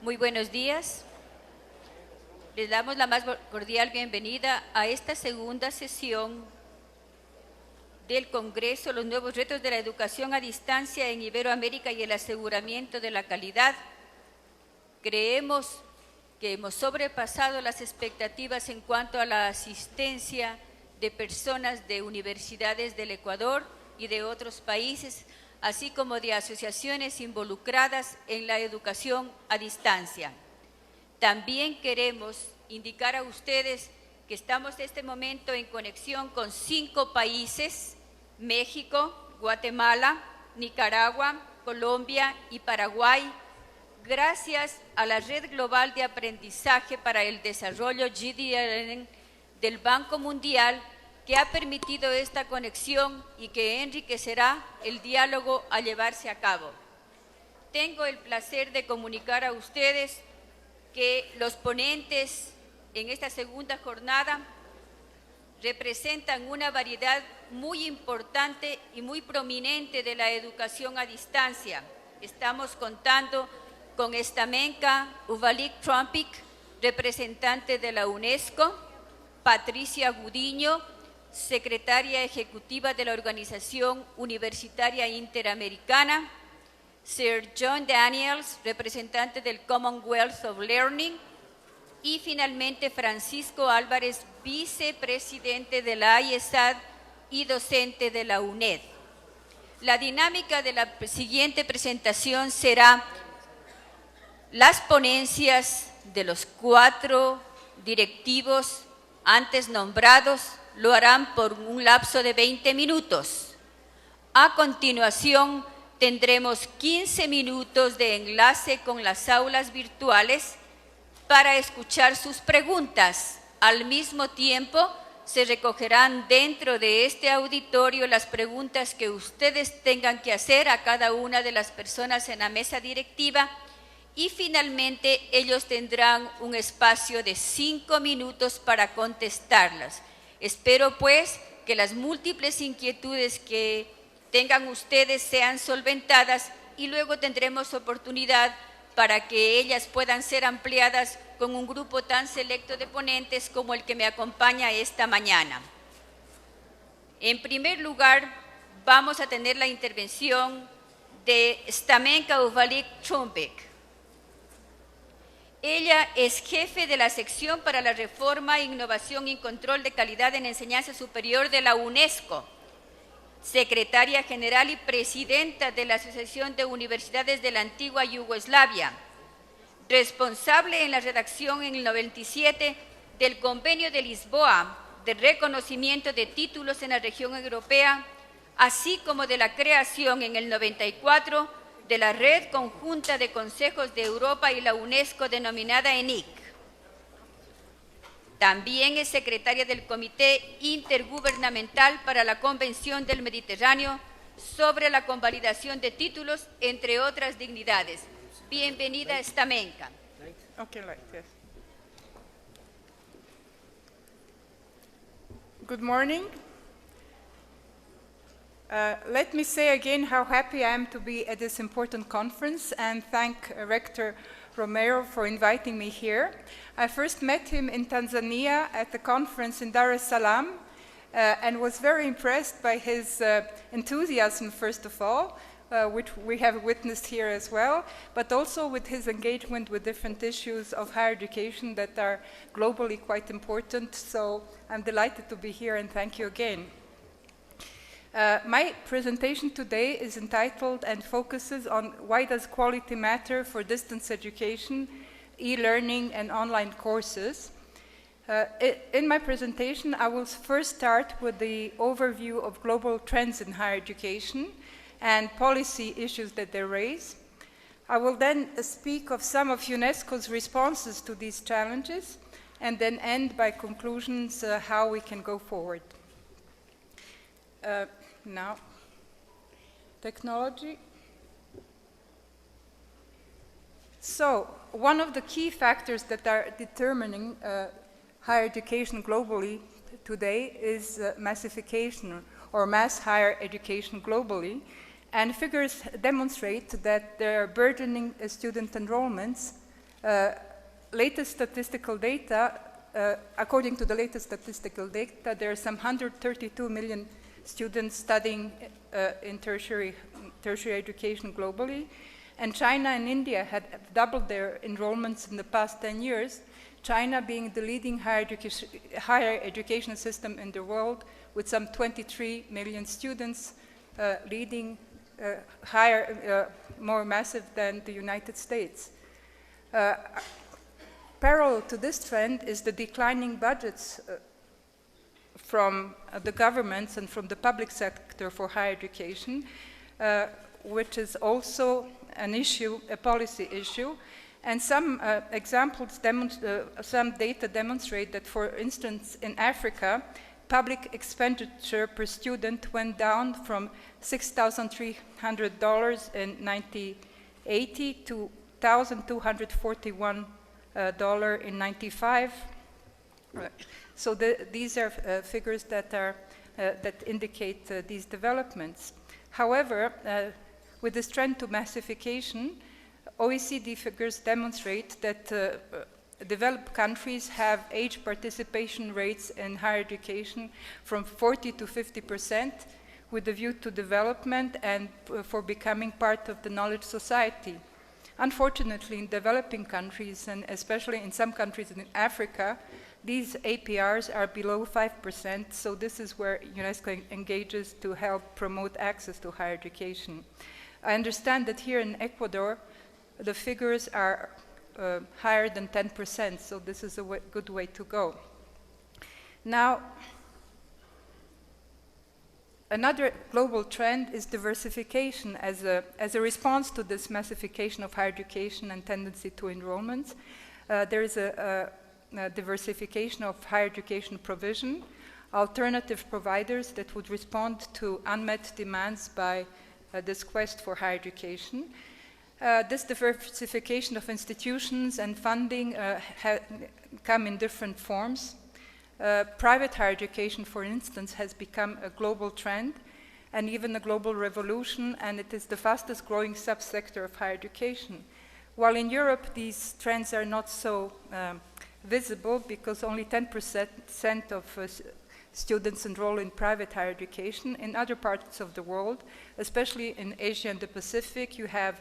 Muy buenos días. Les damos la más cordial bienvenida a esta segunda sesión del Congreso Los nuevos retos de la educación a distancia en Iberoamérica y el aseguramiento de la calidad. Creemos que hemos sobrepasado las expectativas en cuanto a la asistencia de personas de universidades del Ecuador y de otros países, así como de asociaciones involucradas en la educación a distancia. También queremos indicar a ustedes que estamos en este momento en conexión con 5 países: México, Guatemala, Nicaragua, Colombia y Paraguay, gracias a la Red Global de Aprendizaje para el Desarrollo GDLN del Banco Mundial, que ha permitido esta conexión y que enriquecerá el diálogo a llevarse a cabo. Tengo el placer de comunicar a ustedes que los ponentes en esta segunda jornada representan una variedad muy importante y muy prominente de la educación a distancia. Estamos contando con Stamenka Uvalik-Trumpik, representante de la UNESCO, Patricia Gudiño, secretaria ejecutiva de la Organización Universitaria Interamericana, Sir John Daniels, representante del Commonwealth of Learning, y finalmente Francisco Álvarez, vicepresidente de la IESAD y docente de la UNED. La dinámica de la siguiente presentación será: las ponencias de los 4 directivos antes nombrados lo harán por un lapso de 20 minutos. A continuación, tendremos 15 minutos de enlace con las aulas virtuales para escuchar sus preguntas. Al mismo tiempo, se recogerán dentro de este auditorio las preguntas que ustedes tengan que hacer a cada una de las personas en la mesa directiva, y finalmente ellos tendrán un espacio de 5 minutos para contestarlas. Espero pues que las múltiples inquietudes que tengan ustedes sean solventadas y luego tendremos oportunidad para que ellas puedan ser ampliadas con un grupo tan selecto de ponentes como el que me acompaña esta mañana. En primer lugar, vamos a tener la intervención de Stamenka Uvalik-Trumpik. Ella es jefe de la sección para la reforma, innovación y control de calidad en enseñanza superior de la UNESCO, secretaria general y presidenta de la Asociación de Universidades de la Antigua Yugoslavia, responsable en la redacción en el 97 del Convenio de Lisboa de reconocimiento de títulos en la región europea, así como de la creación en el 94 de la Red Conjunta de Consejos de Europa y la UNESCO denominada ENIC. También es secretaria del Comité Intergubernamental para la Convención del Mediterráneo sobre la convalidación de títulos, entre otras dignidades. Bienvenida, Stamenka. Okay, yes. Good morning. Let me say again how happy I am to be at this important conference and thank Rector Romero for inviting me here. I first met him in Tanzania at the conference in Dar es Salaam and was very impressed by his enthusiasm, first of all, which we have witnessed here as well, but also with his engagement with different issues of higher education that are globally quite important. So I'm delighted to be here and thank you again. My presentation today is entitled and focuses on why does quality matter for distance education, e-learning and online courses. In my presentation, I will first start with the overview of global trends in higher education and policy issues that they raise. I will then speak of some of UNESCO's responses to these challenges and then end by conclusions how we can go forward. Now, technology. So, one of the key factors that are determining higher education globally today is massification or mass higher education globally, and figures demonstrate that there are burgeoning student enrollments Latest statistical data, according to the latest statistical data, there are some 132 million students studying in tertiary education globally, and China and India had doubled their enrollments in the past 10 years, China being the leading higher education system in the world with some 23 million students, leading more massive than the United States. Parallel to this trend is the declining budgets from the governments and from the public sector for higher education, which is also an issue, a policy issue. And some examples, some data demonstrate that, for instance, in Africa, public expenditure per student went down from $6,300 in 1980 to $1,241 in 95. So these are figures that are that indicate these developments. However, with this trend to massification, OECD figures demonstrate that developed countries have age participation rates in higher education from 40 to 50%, with a view to development and for becoming part of the knowledge society. Unfortunately, in developing countries, and especially in some countries in Africa, these APRs are below 5%, so this is where UNESCO engages to help promote access to higher education. I understand that here in Ecuador, the figures are higher than 10%, so this is a good way to go. Now, another global trend is diversification as a response to this massification of higher education and tendency to enrollments. There is a diversification of higher education provision, alternative providers that would respond to unmet demands by this quest for higher education. This diversification of institutions and funding come in different forms. Private higher education, for instance, has become a global trend and even a global revolution, and it is the fastest growing subsector of higher education. While in Europe, these trends are not so visible because only 10% of students enroll in private higher education. In other parts of the world, especially in Asia and the Pacific, you have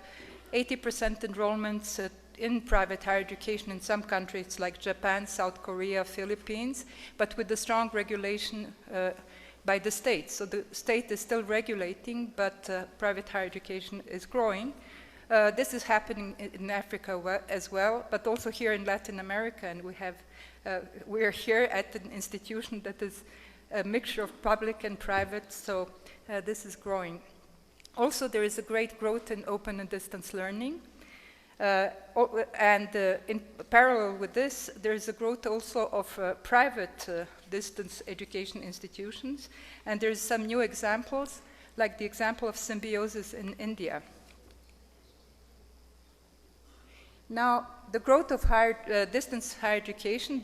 80% enrollments in private higher education in some countries like Japan, South Korea, Philippines, but with a strong regulation by the state. So the state is still regulating, but private higher education is growing. This is happening in Africa as well, but also here in Latin America, and we are here at an institution that is a mixture of public and private, so this is growing. Also, there is a great growth in open and distance learning. In parallel with this, there is a growth also of private distance education institutions. And there's some new examples, like the example of Symbiosis in India. Now, the growth of distance higher education,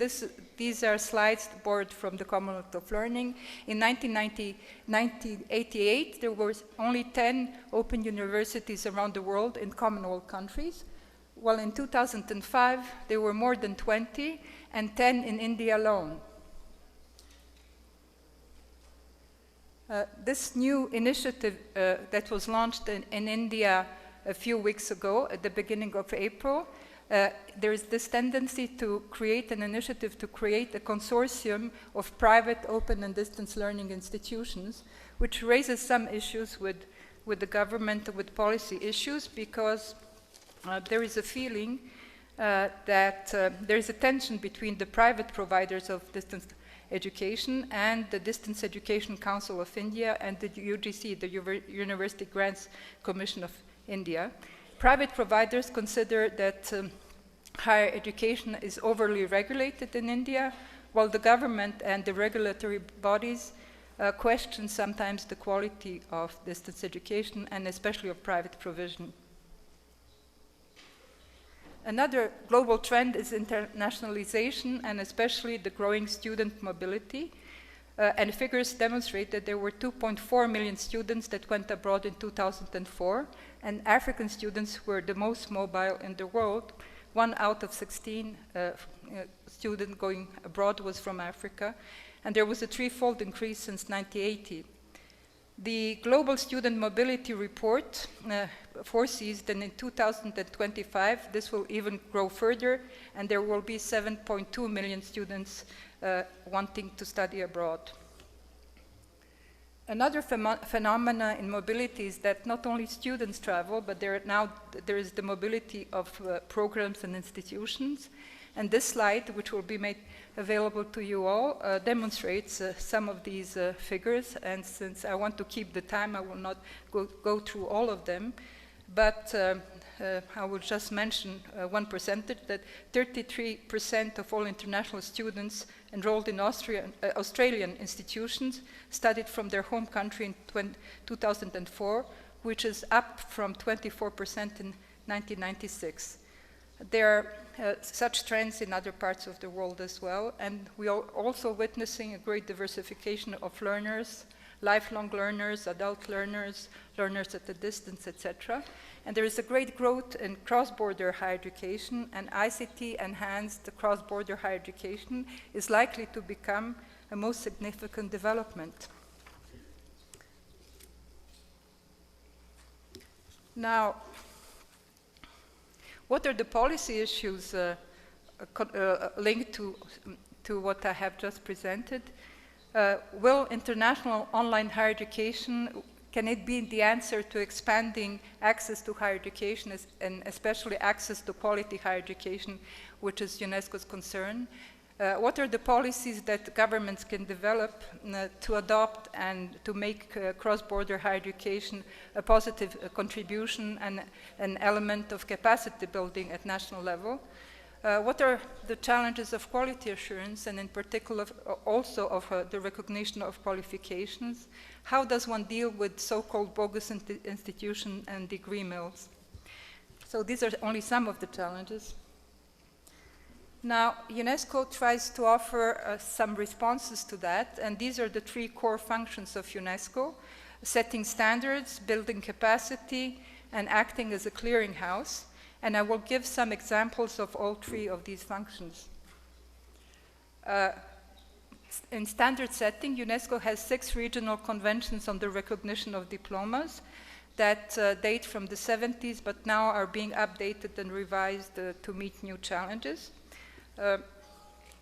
these are slides borrowed from the Commonwealth of Learning. In 1988, there were only 10 open universities around the world in Commonwealth countries. Well, in 2005, there were more than 20, and 10 in India alone. This new initiative that was launched in India a few weeks ago, at the beginning of April, there is this tendency to create an initiative to create a consortium of private open and distance learning institutions, which raises some issues with the government, with policy issues, because there is a feeling that there is a tension between the private providers of distance education and the Distance Education Council of India and the UGC, the University Grants Commission of India. Private providers consider that higher education is overly regulated in India, while the government and the regulatory bodies question sometimes the quality of distance education and especially of private provision. Another global trend is internationalization and especially the growing student mobility. And figures demonstrate that there were 2.4 million students that went abroad in 2004, and African students were the most mobile in the world, 1 out of 16 students going abroad was from Africa, and there was a threefold increase since 1980. The Global Student Mobility Report foresees that in 2025 this will even grow further, and there will be 7.2 million students wanting to study abroad. Another phenomena in mobility is that not only students travel, but there is the mobility of programs and institutions. And this slide, which will be made available to you all, demonstrates some of these figures. And since I want to keep the time, I will not go through all of them. But I will just mention one percentage, that 33% of all international students enrolled in Australian institutions studied from their home country in 2004, which is up from 24% in 1996. There are such trends in other parts of the world as well, and we are also witnessing a great diversification of learners, lifelong learners, adult learners, learners at a distance, etc. And there is a great growth in cross-border higher education, and ICT-enhanced cross-border higher education is likely to become a most significant development. Now, what are the policy issues linked to what I have just presented? Will international online higher education, can it be the answer to expanding access to higher education, and especially access to quality higher education, which is UNESCO's concern? What are the policies that governments can develop to adopt and to make cross-border higher education a positive contribution and an element of capacity building at national level? What are the challenges of quality assurance, and in particular also of the recognition of qualifications? How does one deal with so-called bogus institutions and degree mills? So these are only some of the challenges. Now, UNESCO tries to offer some responses to that, and these are the three core functions of UNESCO: setting standards, building capacity, and acting as a clearinghouse. And I will give some examples of all three of these functions. In standard setting, UNESCO has 6 regional conventions on the recognition of diplomas that date from the 70s, but now are being updated and revised to meet new challenges.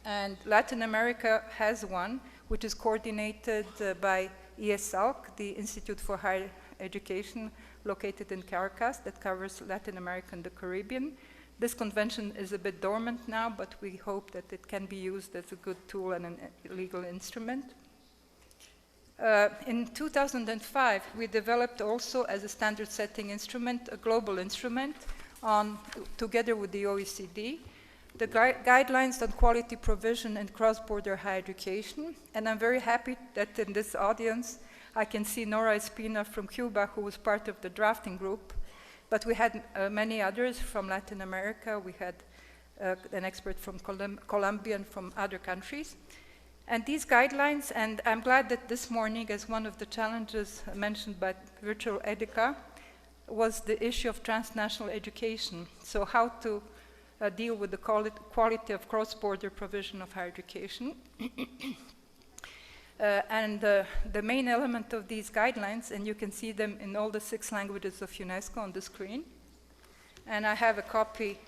And Latin America has one, which is coordinated by IESALC, the Institute for Higher Education, located in Caracas, that covers Latin America and the Caribbean. This convention is a bit dormant now, but we hope that it can be used as a good tool and a legal instrument. In 2005, we developed also as a standard setting instrument, a global instrument together with the OECD, the guidelines on quality provision and cross-border higher education. And I'm very happy that in this audience, I can see Nora Espina from Cuba, who was part of the drafting group. But we had many others from Latin America. We had an expert from Colombia and from other countries. And these guidelines, and I'm glad that this morning, as one of the challenges mentioned by Virtual Educa, was the issue of transnational education. So how to deal with the quality of cross-border provision of higher education. And the main element of these guidelines, and you can see them in all the 6 languages of UNESCO on the screen. And I have a copy,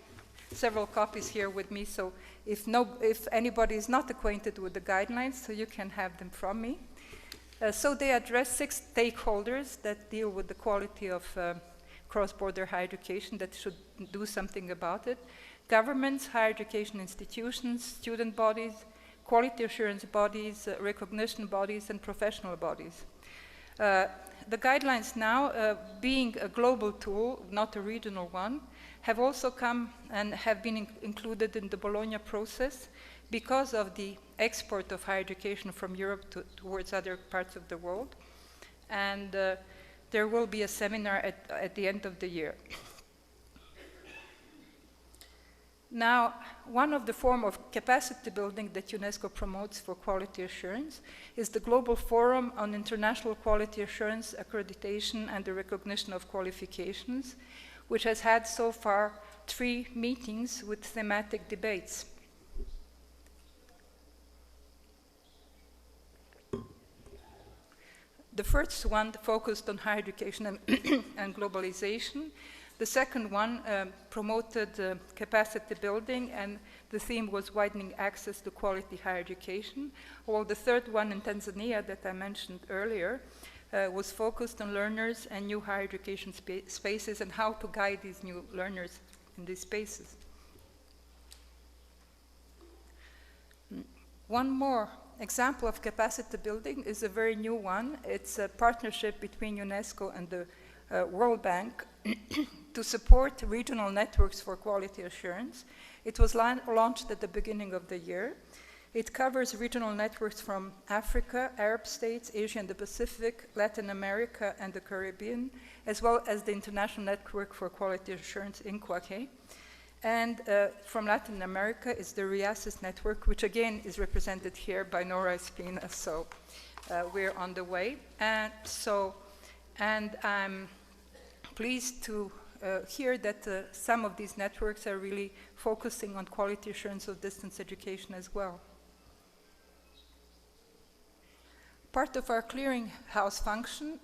several copies here with me, so if anybody is not acquainted with the guidelines, so you can have them from me. So they address 6 stakeholders that deal with the quality of cross-border higher education that should do something about it. Governments, higher education institutions, student bodies, quality assurance bodies, recognition bodies, and professional bodies. The guidelines now, being a global tool, not a regional one, have also come and have been included in the Bologna process because of the export of higher education from Europe towards other parts of the world. And there will be a seminar at the end of the year. Now, one of the forms of capacity building that UNESCO promotes for quality assurance is the Global Forum on International Quality Assurance, Accreditation, and the Recognition of Qualifications, which has had so far 3 meetings with thematic debates. The first one focused on higher education and globalization. The second one promoted capacity building, and the theme was widening access to quality higher education. While the third one in Tanzania that I mentioned earlier was focused on learners and new higher education spaces and how to guide these new learners in these spaces. One more example of capacity building is a very new one. It's a partnership between UNESCO and the World Bank to support regional networks for quality assurance. It was launched at the beginning of the year. It covers regional networks from Africa, Arab states, Asia and the Pacific, Latin America and the Caribbean, as well as the International Network for Quality Assurance in INQUAQUE. And from Latin America is the RIASIS network, which again is represented here by Nora Espina, so we're on the way. And I'm pleased to hear that some of these networks are really focusing on quality assurance of distance education as well. Part of our clearinghouse function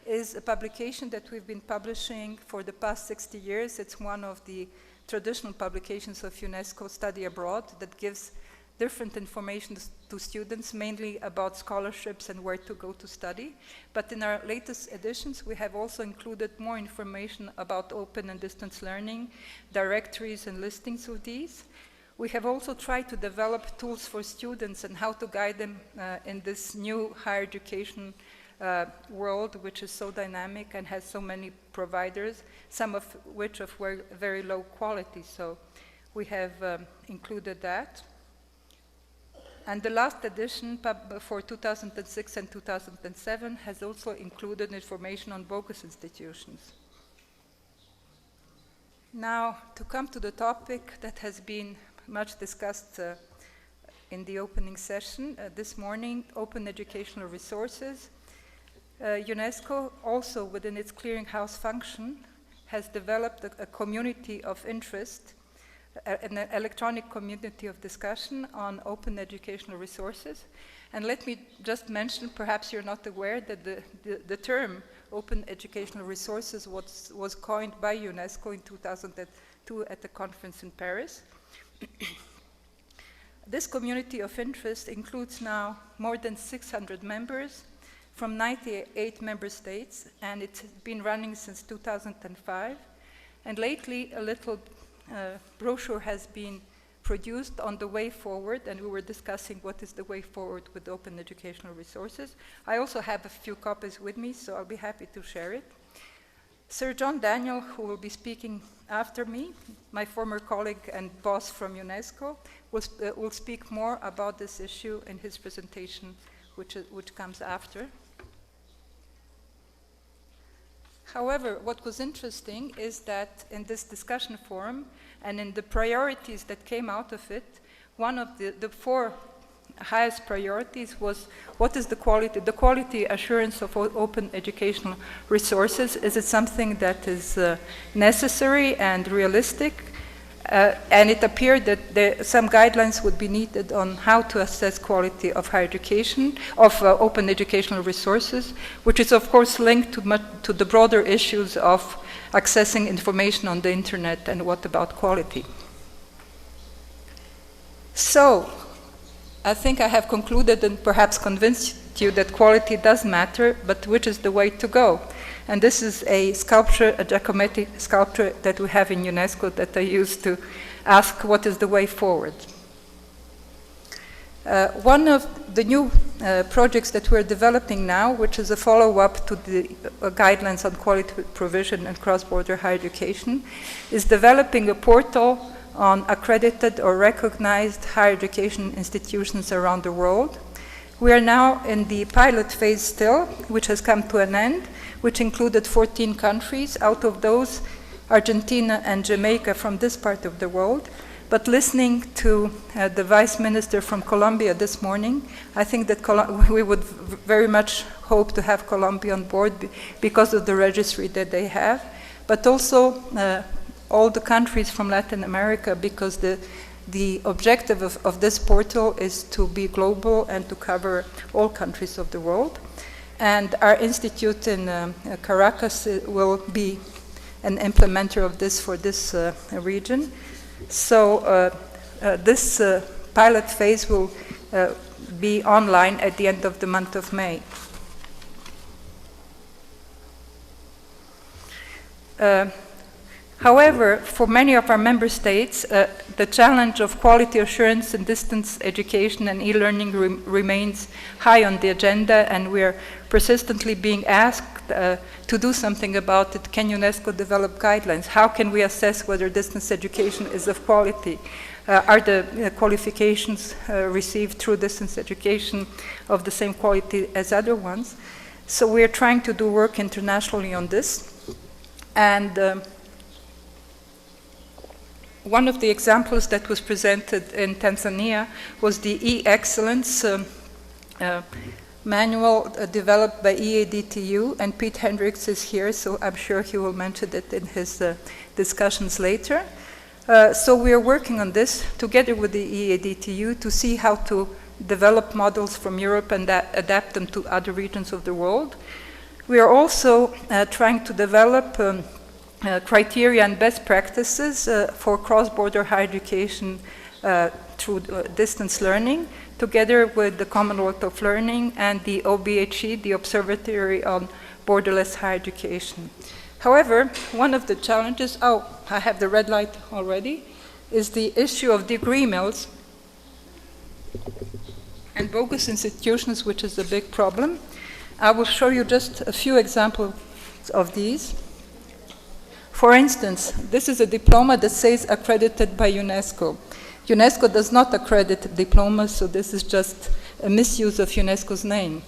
is a publication that we've been publishing for the past 60 years. It's one of the traditional publications of UNESCO Study Abroad that gives different information to students, mainly about scholarships and where to go to study. But in our latest editions, we have also included more information about open and distance learning, directories and listings of these. We have also tried to develop tools for students and how to guide them in this new higher education world, which is so dynamic and has so many providers, some of which of very low quality. So we have included that. And the last edition for 2006 and 2007 has also included information on bogus institutions. Now, to come to the topic that has been much discussed in the opening session this morning, open educational resources. UNESCO, also within its clearinghouse function, has developed a community of interest, an electronic community of discussion on open educational resources. And let me just mention, perhaps you're not aware, that the term open educational resources was coined by UNESCO in 2002 at the conference in Paris. This community of interest includes now more than 600 members from 98 member states, and it's been running since 2005. And lately, a little brochure has been produced on the way forward, and we were discussing what is the way forward with open educational resources. I also have a few copies with me, so I'll be happy to share it. Sir John Daniel, who will be speaking after me, my former colleague and boss from UNESCO, will speak more about this issue in his presentation, which comes after. However, what was interesting is that in this discussion forum and in the priorities that came out of it, one of the 4 highest priorities was what is the quality assurance of open educational resources. Is it something that is necessary and realistic? And it appeared that some guidelines would be needed on how to assess quality of higher education, of open educational resources, which is of course linked to the broader issues of accessing information on the internet and what about quality. So, I think I have concluded and perhaps convinced you that quality does matter, but which is the way to go? And this is a sculpture, a Giacometti sculpture that we have in UNESCO that I used to ask what is the way forward. One of the new projects that we're developing now, which is a follow-up to the guidelines on quality provision and cross-border higher education, is developing a portal on accredited or recognized higher education institutions around the world. We are now in the pilot phase still, which has come to an end, which included 14 countries. Out of those, Argentina and Jamaica from this part of the world. But listening to the Vice Minister from Colombia this morning, I think that we would very much hope to have Colombia on board because of the registry that they have, but also all the countries from Latin America, because the objective of this portal is to be global and to cover all countries of the world. And our institute in Caracas will be an implementer of this for this region. So this pilot phase will be online at the end of the month of May. However, for many of our member states, the challenge of quality assurance in distance education and e-learning remains high on the agenda, and we are persistently being asked to do something about it. Can UNESCO develop guidelines? How can we assess whether distance education is of quality? Are the qualifications received through distance education of the same quality as other ones? So we are trying to do work internationally on this. And one of the examples that was presented in Tanzania was the e-excellence manual developed by EADTU, and Pete Hendricks is here, so I'm sure he will mention it in his discussions later. So we are working on this together with the EADTU to see how to develop models from Europe and adapt them to other regions of the world. We are also trying to develop criteria and best practices for cross-border higher education through distance learning, together with the Commonwealth of Learning and the OBHE, the Observatory on Borderless Higher Education. However, one of the challenges, I have the red light already, is the issue of degree mills and bogus institutions, which is a big problem. I will show you just a few examples of these. For instance, this is a diploma that says accredited by UNESCO. UNESCO does not accredit diplomas, so this is just a misuse of UNESCO's name.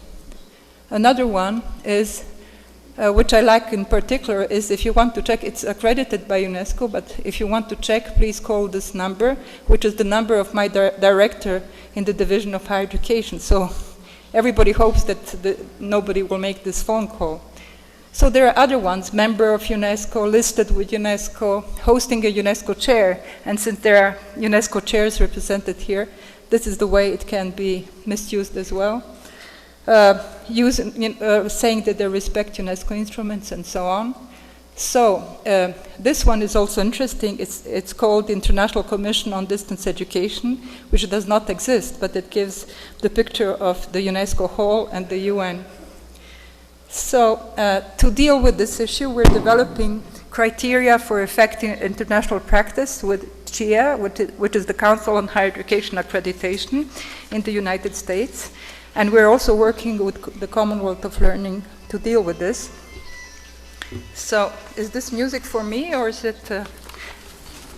Another one is, which I like in particular, is if you want to check, it's accredited by UNESCO, but if you want to check, please call this number, which is the number of my director in the Division of Higher Education. So everybody hopes that nobody will make this phone call. So there are other ones, member of UNESCO, listed with UNESCO, hosting a UNESCO chair, and since there are UNESCO chairs represented here, this is the way it can be misused as well. Saying that they respect UNESCO instruments and so on. So this one is also interesting. It's called International Commission on Distance Education, which does not exist, but it gives the picture of the UNESCO Hall and the UN. So to deal with this issue, we're developing criteria for effective international practice with CHIA, which is the Council on Higher Education Accreditation in the United States. And we're also working with the Commonwealth of Learning to deal with this. So is this music for me, or is it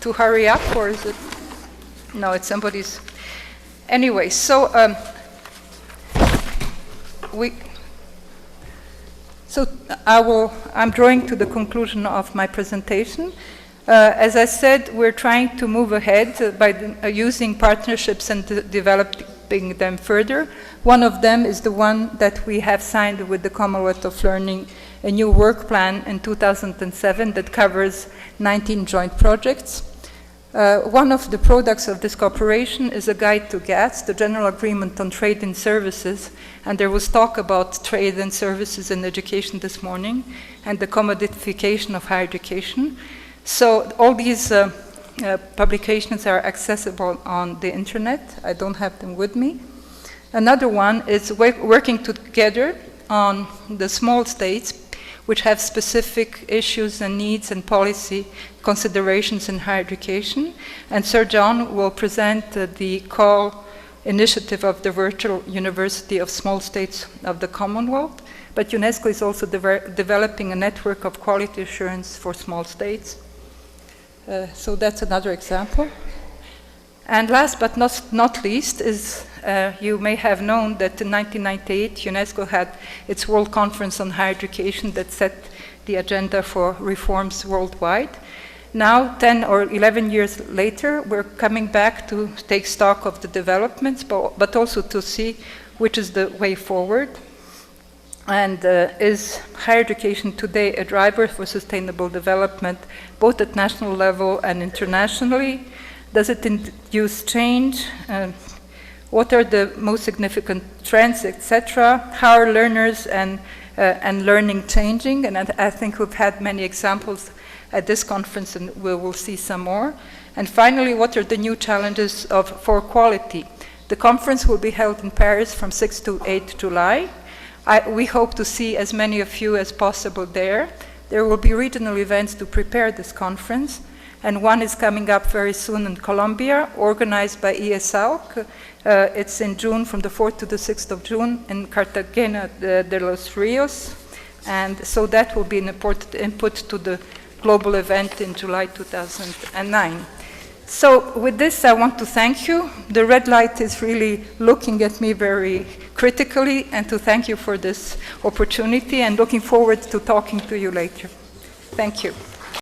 to hurry up, or is it? No, it's somebody's. Anyway, so I'm drawing to the conclusion of my presentation. As I said, we're trying to move ahead by using partnerships and developing them further. One of them is the one that we have signed with the Commonwealth of Learning, a new work plan in 2007 that covers 19 joint projects. One of the products of this cooperation is a guide to GATS, the General Agreement on Trade and Services, and there was talk about trade and services in education this morning and the commodification of higher education. So all these publications are accessible on the internet. I don't have them with me. Another one is working together on the small states which have specific issues and needs and policy considerations in higher education. And Sir John will present the call initiative of the Virtual University of Small States of the Commonwealth. But UNESCO is also developing a network of quality assurance for small states. So that's another example. And last but not least is, you may have known that in 1998, UNESCO had its World Conference on Higher Education that set the agenda for reforms worldwide. Now, 10 or 11 years later, we're coming back to take stock of the developments, but also to see which is the way forward. And is higher education today a driver for sustainable development, both at national level and internationally? Does it induce change? What are the most significant trends, etc.? How are learners and learning changing? And I think we've had many examples at this conference, and we will see some more. And finally, what are the new challenges for quality? The conference will be held in Paris from 6 to 8 July. We hope to see as many of you as possible there. There will be regional events to prepare this conference, and one is coming up very soon in Colombia, organized by ESALC. It's in June, from the 4th to the 6th of June, in Cartagena de los Rios, and so that will be an important input to the global event in July 2009. So with this, I want to thank you. The red light is really looking at me very critically, and to thank you for this opportunity, and looking forward to talking to you later. Thank you.